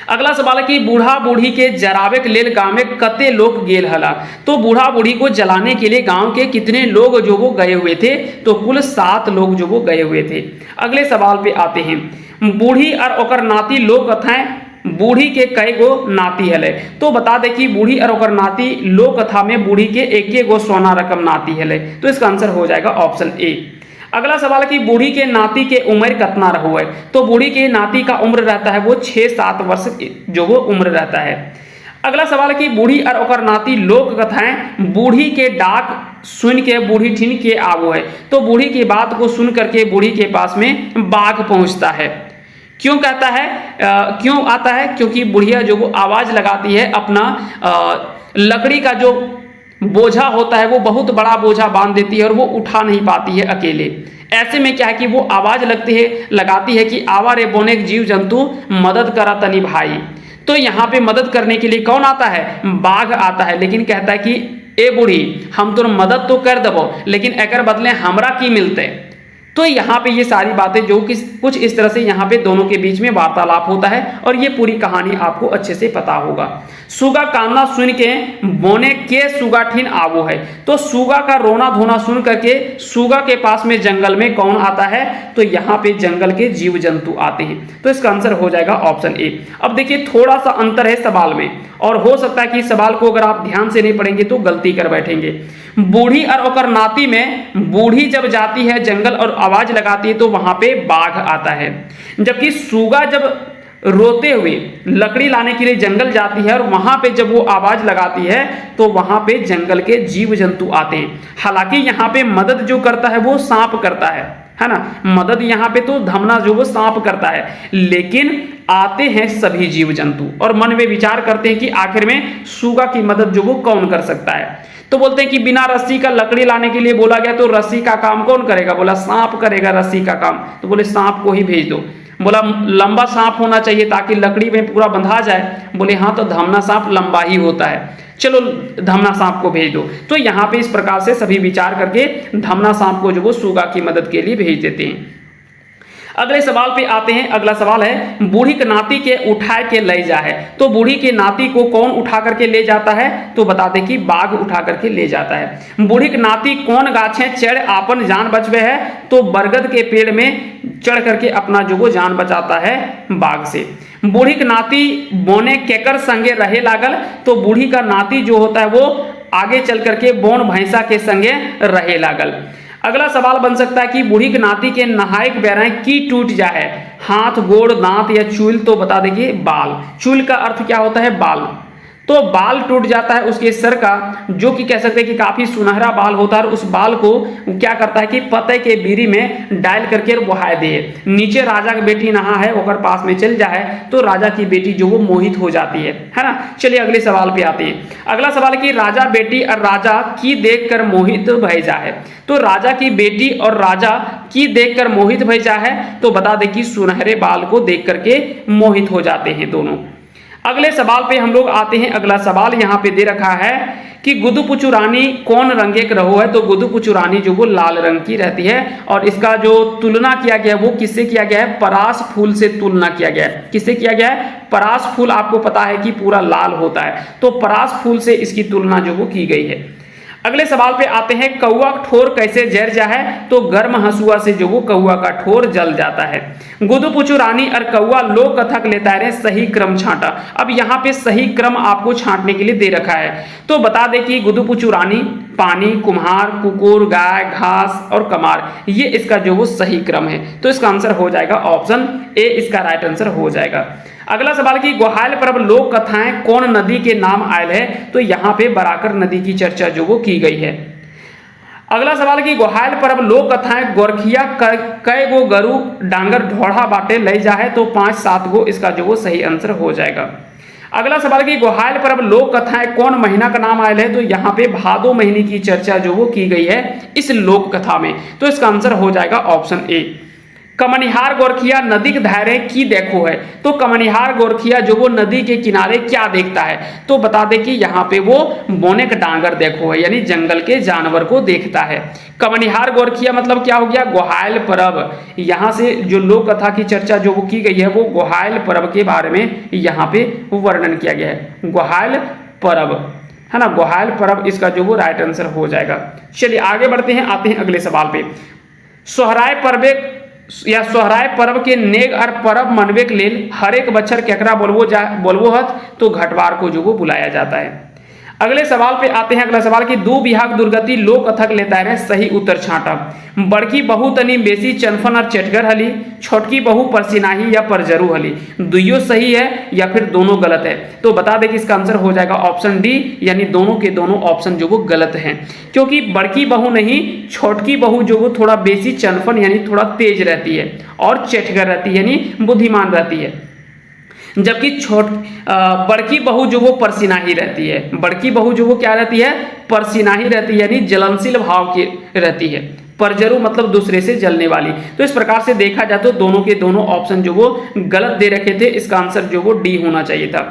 अगला सवाल है कि बूढ़ा बूढ़ी के जरावे के लेल गांव में कते लोग गेल हला। तो बूढ़ा बूढ़ी को जलाने के लिए गांव के कितने लोग जो वो गए हुए थे, तो कुल 7 लोग जो वो गए हुए थे। अगले सवाल पे आते हैं। बूढ़ी और ओकर नाती लोक कथाएं, बूढ़ी के कई गो नाती हले। तो बता दे कि बूढ़ी और ओकर नाती लोक कथा में बूढ़ी के एक गो सोना रकम नाती हले। तो इसका आंसर हो जाएगा ऑप्शन ए। अगला सवाल है कि बूढ़ी के नाती के उम्र कितना रहो है। तो बूढ़ी के नाती का उम्र रहता है वो 6-7 वर्ष जो वो उम्र रहता है। अगला सवाल है कि बूढ़ी और ओकर नाती लोक कथाएं, बूढ़ी के डाक सुन के बूढ़ी ठिन के आवो है। तो बूढ़ी की बात को सुन करके बूढ़ी के पास में बाघ पहुंचता है। क्यों कहता है, क्यों आता है, क्योंकि बुढ़िया जो वो आवाज लगाती है, अपना लकड़ी का जो बोझा होता है वो बहुत बड़ा बोझा बांध देती है और वो उठा नहीं पाती है अकेले। ऐसे में क्या है कि वो आवाज लगाती है कि आवा रे बोने जीव जंतु मदद करा तनी भाई। तो यहाँ पे मदद करने के लिए कौन आता है, बाघ आता है, लेकिन कहता है कि ए बूढ़ी हम तो मदद तो कर देबो, लेकिन एकर बदले हमरा की मिलते। तो यहाँ पे ये सारी बातें जो कि कुछ इस तरह से यहाँ पे दोनों के बीच में वार्तालाप होता है और ये पूरी कहानी आपको अच्छे से पता होगा। सुगा कान्ना सुन के बोने के सुगा ठीन आवो है, तो सुगा का रोना धोना सुन करके सुगा के पास में जंगल में कौन आता है, तो यहाँ पे जंगल के जीव जंतु आते हैं। तो इसका आंसर हो जाएगा ऑप्शन ए। अब देखिए थोड़ा सा अंतर है सवाल में, और हो सकता है कि सवाल को अगर आप ध्यान से नहीं पढ़ेंगे तो गलती कर बैठेंगे। बूढ़ी और ओकर नाती में बूढ़ी जब जाती है जंगल और आवाज लगाती है तो वहां पे बाघ आता है, जबकि सुगा जब रोते हुए लकड़ी लाने के लिए जंगल जाती है और वहां पे जब वो आवाज लगाती है तो वहां पे जंगल के जीव जंतु आते हैं। हालांकि यहाँ पे मदद जो करता है वो सांप करता है ना, मदद यहाँ पे तो धमना जो वो सांप करता है, लेकिन आते हैं सभी जीव जंतु और मन में विचार करते हैं कि आखिर में सुगा की मदद जो वो कौन कर सकता है। तो बोलते हैं कि बिना रस्सी का लकड़ी लाने के लिए बोला गया, तो रस्सी का काम कौन करेगा, बोला सांप करेगा रस्सी का काम, तो बोले सांप को ही भेज दो। बोला लंबा सांप होना चाहिए ताकि लकड़ी में पूरा बंधा जाए, बोले हाँ तो धमना सांप लंबा ही होता है, चलो धमना सांप को भेज दो। तो यहाँ पे इस प्रकार से सभी विचार करके धमना सांप को जो वो सुगा की मदद के लिए भेज देते हैं। अगले सवाल पे आते हैं। अगला सवाल है बूढ़ी के नाती के उठाए के ले जा है, तो बूढ़ी के नाती को कौन उठा करके ले जाता है, तो बता दें कि बाघ उठा करके ले जाता है। बूढ़ी के नाती कौन गाछे चढ़ आपन जान बचवे है, तो बरगद के पेड़ में चढ़ करके अपना जो वो जान बचाता है बाघ से। बूढ़ी के नाती बोने केकर संगे रहे लागल, तो बूढ़ी का नाती जो होता है वो आगे चल करके बोन भैंसा के संगे रहे लागल। अगला सवाल बन सकता है कि बूढ़ी के नाती के नहाए के बेराए की टूट जाए, हाथ गोड़ दांत या चूल, तो बता देंगे बाल। चूल का अर्थ क्या होता है, बाल। तो बाल टूट जाता है उसके सर का, जो कि कह सकते हैं कि काफी सुनहरा बाल होता है, और उस बाल को क्या करता है कि पते के बीरी में डाल करके बहाय दे। नीचे राजा की बेटी नहा है ओकर पास में चल जाए तो राजा की बेटी जो वो मोहित हो जाती है ना। चलिए अगले सवाल पे आते हैं। अगला सवाल है कि राजा बेटी और राजा की देखकर मोहित भय जाए, तो राजा की बेटी और राजा की देखकर मोहित भय जाए, तो बता दे कि सुनहरे बाल को देख करके मोहित हो जाते हैं दोनों। अगले सवाल पे हम लोग आते हैं। अगला सवाल यहाँ पे दे रखा है कि गुदुपुचु रानी कौन रंग एक रहो है, तो गुदुपुचु रानी जो वो लाल रंग की रहती है, और इसका जो तुलना किया गया है वो किससे किया गया है, परास फूल से तुलना किया गया है। किससे किया गया है, परास फूल आपको पता है कि पूरा लाल होता है, तो परास फूल से इसकी तुलना जो वो की गई है। अगले सवाल पे आते हैं। कौआ ठोर कैसे जर जा है, तो गर्म हंसुआ से जो वो कौआ का ठोर जल जाता है। गुदुपुचु रानी और कौआ लोक कथक लेता है सही क्रम छांटा। अब यहाँ पे सही क्रम आपको छांटने के लिए दे रखा है, तो बता दे कि गुदुपुचु रानी, पानी, कुम्हार, कुकुर, गाय, घास और कमार, ये इसका जो वो सही क्रम है। तो इसका आंसर हो जाएगा ऑप्शन ए, इसका राइट आंसर हो जाएगा। अगला सवाल की ग्वाहाल पर्व लोक कथाएं कौन नदी के नाम आयल है, तो यहाँ पे बराकर नदी की चर्चा जो वो की गई है। अगला सवाल की ग्वाहाल पर्व लोक कथाएं गोरखिया कै गो गरु डांगर ढोढ़ा बाटे ले जा है, तो 5-7 गो इसका जो वो सही आंसर हो जाएगा। अगला सवाल की ग्वाहाल पर्व लोक कथाएं कौन महीना का नाम आयल है, तो यहाँ पे भादो महीने की चर्चा जो वो की गई है इस लोक कथा में, तो इसका आंसर हो जाएगा ऑप्शन ए। कमनिहार गोरखिया नदी के धारे की देखो है, तो कमनिहार गोरखिया जो वो नदी के किनारे क्या देखता है, तो बता दे कि यहाँ पे वो बोने का डांगर देखो है, यानी जंगल के जानवर को देखता है। कमनिहार गोरखिया मतलब क्या हो गया, ग्वाहाल पर्व। यहाँ से जो लोक कथा की चर्चा जो वो की गई है वो ग्वाहाल पर्व के बारे में यहाँ पे वर्णन किया गया है, ग्वाहाल पर्व है ना। ग्वाहाल पर्व इसका जो वो राइट आंसर हो जाएगा। चलिए आगे बढ़ते हैं, आते हैं अगले सवाल पे। सोहराय पर्वे या सोहराय पर्व के नेग और पर्व मनवे के लेल हरेक बच्चर केकरा बोलबो हत, तो घटवार को जो वो बुलाया जाता है। अगले सवाल पे आते हैं। अगला सवाल की दू बिहाग दुर्गति लोक कथक लेता है सही उत्तर छांटा। बड़की बहू तनी बेसी चनफन और चटगर हली, छोटकी बहू परसिनाही या परजरू हली, दुइयो सही है या फिर दोनों गलत है, तो बता दें कि इसका आंसर हो जाएगा ऑप्शन डी, यानी दोनों के दोनों ऑप्शन जो वो गलत हैं, क्योंकि बड़की बहू नहीं, छोटकी बहू जो वो थोड़ा बेसी चनफन यानी थोड़ा तेज रहती है, और चटगर रहती है यानी बुद्धिमान रहती है, जबकि बड़की बहू जो वो परसिनाही रहती है। बड़की बहू जो वो क्या रहती है, परसिनाही रहती है, यानी जलनशील भाव की रहती है। परजरू मतलब दूसरे से जलने वाली। तो इस प्रकार से देखा जाए तो दोनों के दोनों ऑप्शन जो वो गलत दे रखे थे, इसका आंसर जो वो डी होना चाहिए था।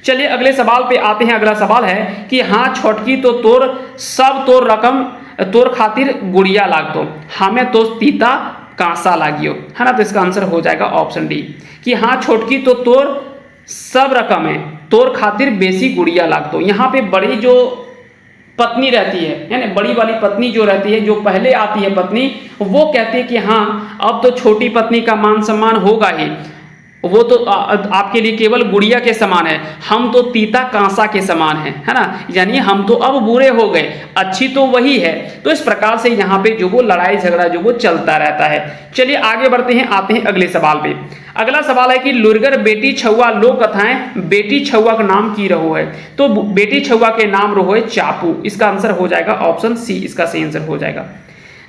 चलिए अगले सवाल पे आते हैं। अगला सवाल है कि हाँ छोटकी तो तोर सब तोर रकम तोर खातिर गुड़िया लाग दो, हमें तो तीता कांसा लागियो, है ना। तो इसका आंसर हो जाएगा ऑप्शन डी कि हाँ छोटकी तो तोर सब रकम है, तोर खातिर बेसी गुड़िया लागतो। यहाँ पे बड़ी जो पत्नी रहती है ना, बड़ी वाली पत्नी जो रहती है, जो पहले आती है पत्नी, वो कहती है कि हाँ अब तो छोटी पत्नी का मान सम्मान होगा ही, वो तो आपके लिए केवल गुड़िया के समान है, हम तो तीता कांसा के समान है, है ना। यानी हम तो अब बुरे हो गए, अच्छी तो वही है। तो इस प्रकार से यहाँ पे जो वो लड़ाई झगड़ा जो वो चलता रहता है। चलिए आगे बढ़ते हैं, आते हैं अगले सवाल पे। अगला सवाल है कि लुरगर बेटी छुआ लोक कथाएं बेटी छुआ का नाम की रहो है। तो बेटी छुआ के नाम रहो है चापू। इसका आंसर हो जाएगा ऑप्शन सी, इसका सही आंसर हो जाएगा।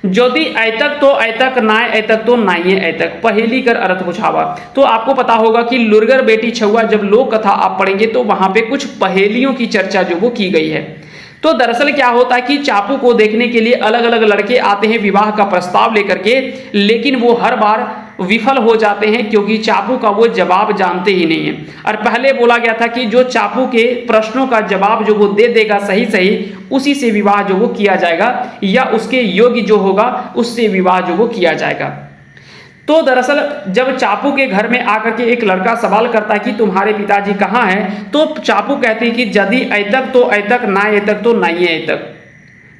यदि ऐतक तो ऐतक, नाय ऐतक तो नाइये ऐतक, पहेली कर अर्थ बुझावा। तो आपको पता होगा कि लुरगर बेटी छुआ जब लोक कथा आप पढ़ेंगे तो वहां पे कुछ पहेलियों की चर्चा जो वो की गई है। तो दरअसल क्या होता है कि चापू को देखने के लिए अलग अलग लड़के आते हैं विवाह का प्रस्ताव लेकर के, लेकिन वो हर बार विफल हो जाते हैं क्योंकि चापू का वो जवाब जानते ही नहीं है। और पहले बोला गया था कि जो चापू के प्रश्नों का जवाब जो वो दे देगा सही सही, उसी से विवाह जो वो किया जाएगा, या उसके योग्य जो होगा उससे विवाह जो वो किया जाएगा। तो दरअसल जब चापू के घर में आकर के एक लड़का सवाल करता है कि तुम्हारे पिताजी कहाँ हैं, तो चापू कहते हैं कि यदि ऐतक तो ऐतक, ना ऐतक तो नाइये ऐतक।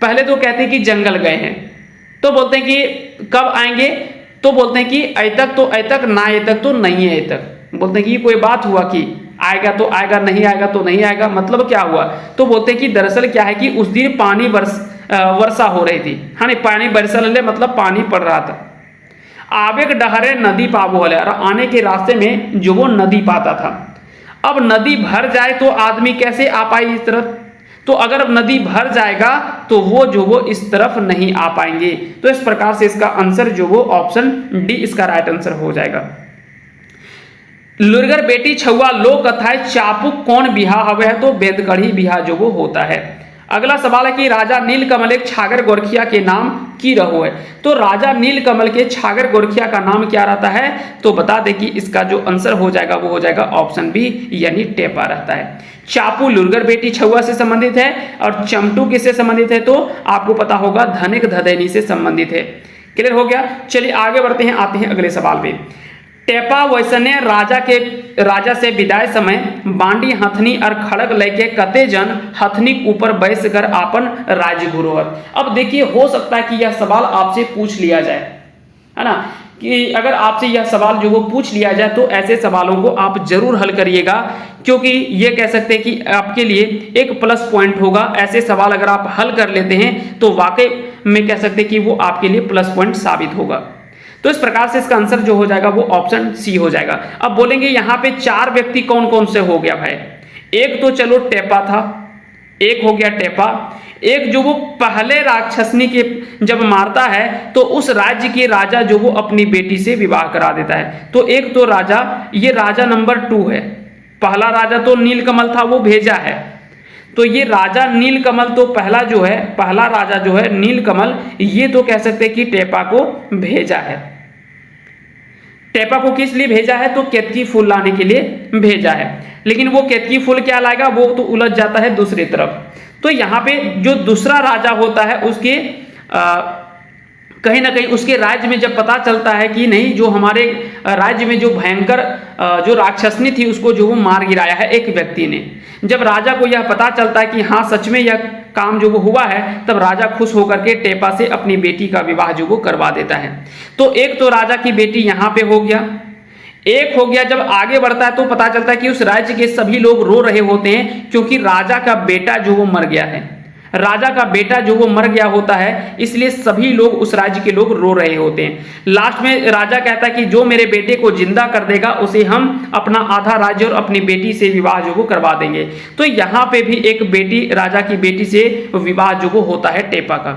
पहले तो कहते हैं कि जंगल गए हैं, तो बोलते हैं कि कब आएंगे, तो बोलते हैं कि ऐतक तो ऐतक, ना ऐतक तो नहीं ऐतक। बोलते हैं कि कोई बात हुआ कि आएगा तो आएगा, नहीं आएगा तो नहीं आएगा, मतलब क्या हुआ। तो बोलते हैं कि दरअसल क्या है कि उस दिन पानी वर्षा हो रही थी, हाँ नहीं पानी बरसल मतलब पानी पड़ रहा था। आवेग डहरे नदी पाबो हले, और आने के रास्ते में जो वो नदी पाता था। अब नदी भर जाए तो आदमी कैसे आ पाए इस तरफ, तो अगर नदी भर जाएगा तो वो इस तरफ नहीं आ पाएंगे। तो इस प्रकार से इसका आंसर जो वो ऑप्शन डी इसका राइट आंसर हो जाएगा। लुरगर बेटी छुआ लोक कथाएं चापू कौन बिहा हवे है, तो बेदकड़ी बिहा जो वो होता है। अगला सवाल है कि राजा नीलकमल एक छागर गोरखिया के नाम की रहो है। तो राजा नीलकमल के छागर गोरखिया का नाम क्या रहता है, तो बता दें कि इसका जो आंसर हो जाएगा वो हो जाएगा ऑप्शन बी, यानी टेपा रहता है। चापू लुरगर बेटी छुआ से संबंधित है, और चमटू किससे संबंधित है, तो आपको पता होगा धनिक धदैनी से संबंधित है। क्लियर हो गया। चलिए आगे बढ़ते हैं, आते हैं अगले सवाल पे। टेपा वैसने राजा से विदाय समय बांडी हथनी और खड़ग लेके कते जन हथनी ऊपर बैस कर आपन राज्य गुरोहर। अब देखिए हो सकता है कि यह सवाल आपसे पूछ लिया जाए, है ना, कि अगर आपसे यह सवाल जो वो पूछ लिया जाए तो ऐसे सवालों को आप जरूर हल करिएगा, क्योंकि ये कह सकते हैं कि आपके लिए एक प्लस पॉइंट होगा। ऐसे सवाल अगर आप हल कर लेते हैं तो वाकई में कह सकते हैं कि वो आपके लिए प्लस पॉइंट साबित होगा। तो इस प्रकार से इसका आंसर जो हो जाएगा वो ऑप्शन सी हो जाएगा। अब बोलेंगे यहाँ पे चार व्यक्ति कौन कौन से हो गया भाई, एक तो चलो टेपा था, एक हो गया टेपा, एक जो वो पहले राक्षसनी के जब मारता है तो उस राज्य के राजा जो वो अपनी बेटी से विवाह करा देता है। तो एक तो राजा, ये राजा नंबर 2 है। पहला राजा तो नीलकमल था, वो भेजा है, तो ये राजा नीलकमल तो पहला जो है, पहला राजा जो है नीलकमल, ये तो कह सकते हैं कि टेपा को भेजा है। टेपा को किस लिए भेजा है, तो केतकी फूल लाने के लिए भेजा है। लेकिन वो केतकी फूल क्या लाएगा, वो तो उलझ जाता है दूसरी तरफ। तो यहाँ पे जो दूसरा राजा होता है उसके कहीं ना कहीं उसके राज्य में जब पता चलता है कि नहीं, जो हमारे राज्य में जो भयंकर जो राक्षसनी थी उसको जो वो मार गिराया है एक व्यक्ति ने, जब राजा को यह पता चलता है कि हाँ सच में यह काम जो वो हुआ है, तब राजा खुश होकर के टेपा से अपनी बेटी का विवाह जो वो करवा देता है। तो एक तो राजा की बेटी यहाँ पे हो गया, एक हो गया जब आगे बढ़ता है तो पता चलता है कि उस राज्य के सभी लोग रो रहे होते हैं क्योंकि राजा का बेटा जो वो मर गया है। राजा का बेटा जो वो मर गया होता है, इसलिए सभी लोग उस राज्य के लोग रो रहे होते हैं। लास्ट में राजा कहता है कि जो मेरे बेटे को जिंदा कर देगा उसे हम अपना आधा राज्य और अपनी बेटी से विवाह जो वो करवा देंगे। तो यहाँ पे भी एक बेटी, राजा की बेटी से विवाह जो वो होता है टेपा का।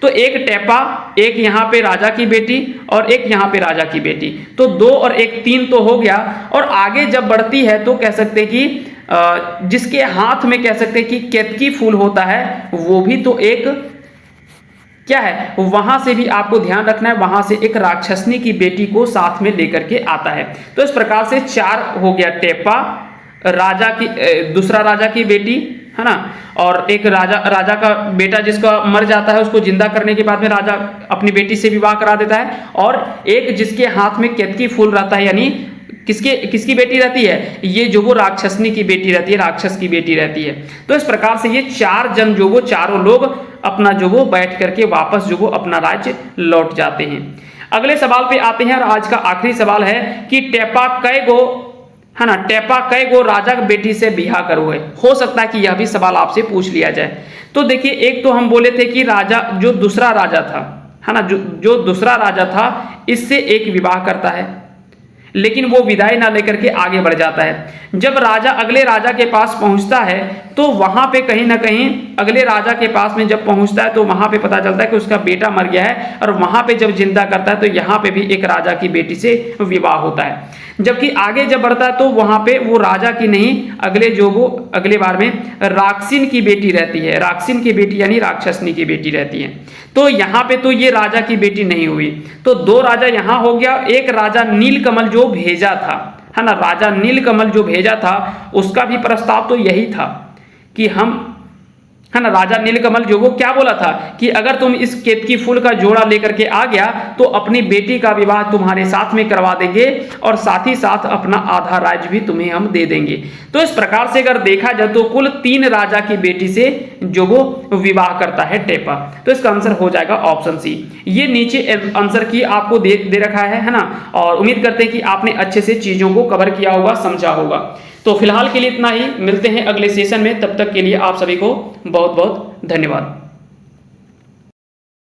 तो एक टेपा, एक यहाँ पे राजा की बेटी और एक यहाँ पे राजा की बेटी, तो 2 और 1 3 तो हो गया। और आगे जब बढ़ती है तो कह सकते हैं कि जिसके हाथ में कह सकते हैं कि केतकी फूल होता है, वो भी तो एक क्या है, वहां से भी आपको ध्यान रखना है, वहां से एक राक्षसनी की बेटी को साथ में लेकर के आता है। तो इस प्रकार से 4 हो गया, टेपा, राजा की दूसरा राजा की बेटी, है ना। और एक राजा का बेटा जिसका मर जाता है, उसको जिंदा करने के बाद में राजा अपनी बेटी से विवाह करा देता है। और एक जिसके हाथ में केतकी फूल रहता है, यानी किसकी बेटी रहती है, ये जो वो राक्षसनी की बेटी रहती है, राक्षस की बेटी रहती है। तो इस प्रकार से ये 4 जन जो वो चारों लोग अपना जो वो बैठ करके वापस जो वो अपना राज्य लौट जाते हैं। अगले सवाल पे आते हैं और आज का आखिरी सवाल है कि टेपा कै गो, है ना, टेपा कै गो राजा की बेटी से बिहा करो है। हो सकता है कि यह भी सवाल आपसे पूछ लिया जाए। तो देखिए, एक तो हम बोले थे कि राजा जो दूसरा राजा था, है ना, जो दूसरा राजा था, इससे एक विवाह करता है, लेकिन वो विदाई ना लेकर के आगे बढ़ जाता है। जब राजा अगले राजा के पास पहुंचता है तो वहां पे कहीं ना कहीं अगले राजा के पास में जब पहुंचता है तो वहां पे पता चलता है कि उसका बेटा मर गया है, और वहां पे जब जिंदा करता है तो यहाँ पे भी एक राजा की बेटी से विवाह होता है। जबकि आगे जब बढ़ता है तो वहां पे वो राजा की नहीं, अगले बार में राक्षिन की बेटी रहती है, राक्षिन की बेटी यानी राक्षसनी की बेटी रहती है। तो यहाँ पे तो ये राजा की बेटी नहीं हुई, तो 2 राजा यहाँ हो गया। एक राजा नीलकमल जो भेजा था, है ना, राजा नीलकमल जो भेजा था उसका भी प्रस्ताव तो यही था कि हम, है ना, राजा नीलकमल जो वो क्या बोला था कि अगर तुम इस केतकी फूल का जोड़ा लेकर के आ गया तो अपनी बेटी का विवाह तुम्हारे साथ में करवा देंगे और साथ ही साथ अपना आधा राज्य भी तुम्हें हम दे देंगे। तो इस प्रकार से अगर देखा जाए तो कुल 3 राजा की बेटी से जो वो विवाह करता है टेपा। तो इसका आंसर हो जाएगा ऑप्शन सी। ये नीचे आंसर की आपको दे रखा है ना, और उम्मीद करते हैं कि आपने अच्छे से चीजों को कवर किया होगा, समझा होगा। तो फिलहाल के लिए इतना ही, मिलते हैं अगले सेशन में, तब तक के लिए आप सभी को बहुत बहुत धन्यवाद।